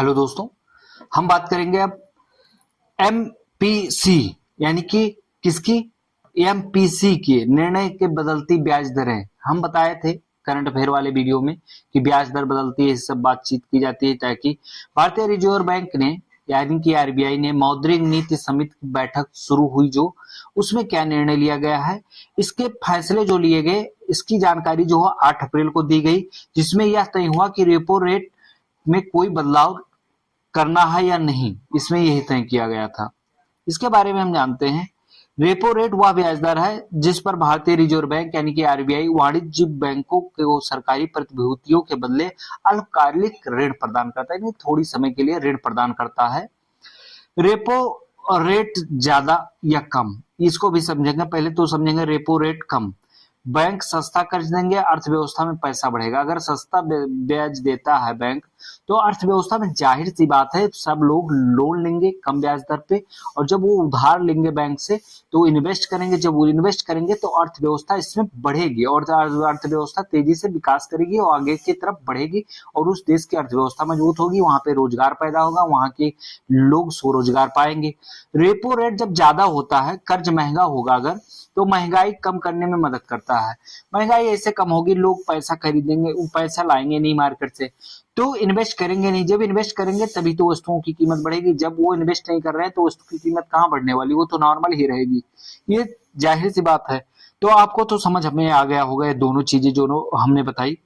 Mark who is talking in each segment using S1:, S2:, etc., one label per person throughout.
S1: Hello दोस्तों, हम बात करेंगे अब एमपीसी यानी कि किसकी? एमपीसी की निर्णय के बदलती ब्याज दरें। हम बताए थे करंट अफेयर वाले वीडियो में कि ब्याज दर बदलती है, इस सब बातचीत की जाती है ताकि भारतीय रिजर्व बैंक ने यानी कि आरबीआई ने मौद्रिक नीति समिति की बैठक शुरू हुई जो उसमें क्या निर्णय लिया गया है, इसके फैसले जो लिए गए, इसकी जानकारी जो है 8 अप्रैल को दी गई, जिसमें यह तय हुआ कि रेपो रेट में कोई बदलाव करना है या नहीं, इसमें यही तय किया गया था। इसके बारे में हम जानते हैं। रेपो रेट वह ब्याज दर है जिस पर भारतीय रिजर्व बैंक यानी कि आरबीआई वाणिज्यिक बैंकों को सरकारी प्रतिभूतियों के बदले अल्पकालिक ऋण प्रदान करता है, यानी थोड़ी समय के लिए ऋण प्रदान करता है। रेपो रेट ज्यादा या कम, इसको भी समझेंगे। पहले तो समझेंगे रेपो रेट कम। बैंक सस्ता कर्ज देंगे, अर्थव्यवस्था में पैसा बढ़ेगा। अगर सस्ता ब्याज देता है बैंक तो अर्थव्यवस्था में जाहिर सी बात है सब लोग लोन लेंगे कम ब्याज दर पे, और जब वो उधार लेंगे बैंक से तो इन्वेस्ट करेंगे। जब वो इन्वेस्ट करेंगे तो अर्थव्यवस्था इसमें बढ़ेगी और अर्थव्यवस्था तेजी से विकास करेगी और आगे की तरफ बढ़ेगी और उस देश की अर्थव्यवस्था मजबूत होगी, वहां पे रोजगार पैदा होगा, वहां के लोग स्वरोजगार पाएंगे। रेपो रेट जब ज्यादा होता है, कर्ज महंगा होगा अगर, तो महंगाई कम करने में मदद करता है। महंगाई ऐसे कम होगी, लोग पैसा खरीदेंगे, वो पैसा लाएंगे नहीं मार्केट से, तो इन्वेस्ट करेंगे नहीं। जब इन्वेस्ट करेंगे तभी तो वस्तुओं की कीमत बढ़ेगी। जब वो इन्वेस्ट नहीं कर रहे हैं तो वस्तु की कीमत कहाँ बढ़ने वाली, वो तो नॉर्मल ही रहेगी। ये जाहिर सी बात है। तो आपको तो समझ में आ गया होगा ये दोनों चीजें जो हमने बताई।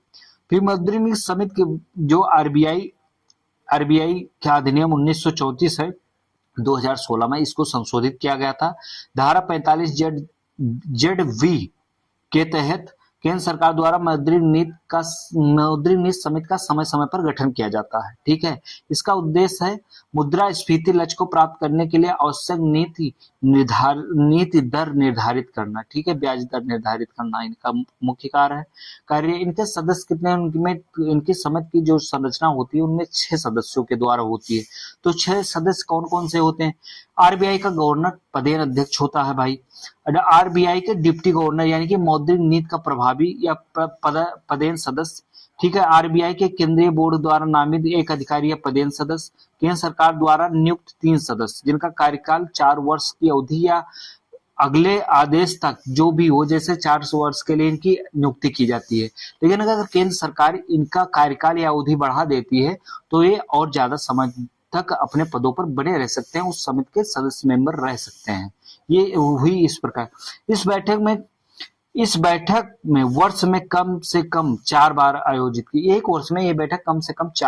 S1: फिर मौद्रिक नीति समिति के जो आरबीआई आरबीआई का अधिनियम 1934 है 2016 में, इसको संशोधित किया गया था। धारा 45 जेड वी के तहत केंद्र सरकार द्वारा मौद्रिक नीति समिति का समय समय पर गठन किया जाता है। ठीक है, इसका उद्देश्य है मुद्रास्फीति लक्ष्य को प्राप्त करने के लिए आवश्यक नीति दर निर्धारित करना। ठीक है, ब्याज दर निर्धारित करना इनका मुख्य कार्य। इनके सदस्य कितने हैं? उनमें इनकी समिति की जो संरचना होती है उनमें 6 सदस्यों के द्वारा होती है। तो 6 सदस्य कौन कौन से होते हैं? आरबीआई का गवर्नर पदेन अध्यक्ष होता है भाई। आरबीआई के डिप्टी गवर्नर यानी कि मौद्रिक नीति का प्रभावी या पदेन सदस्य। ठीक है, आरबीआई के केंद्रीय बोर्ड द्वारा नामित एक अधिकारी या पदेन सदस्य। केंद्र सरकार द्वारा नियुक्त 3 सदस्य जिनका कार्यकाल 4 वर्ष की अवधि या अगले आदेश तक जो भी हो, जैसे 4 वर्ष के लिए इनकी नियुक्ति की जाती है। लेकिन अगर केंद्र सरकार इनका कार्यकाल या अवधि बढ़ा देती है तो ये और ज्यादा समय तक अपने पदों पर बने रह सकते हैं, उस समिति के सदस्य मेंबर रह सकते हैं। ये हुई इस प्रकार। इस बैठक में वर्ष में कम से कम 4 बार आयोजित की। एक वर्ष में ये बैठक कम से कम 4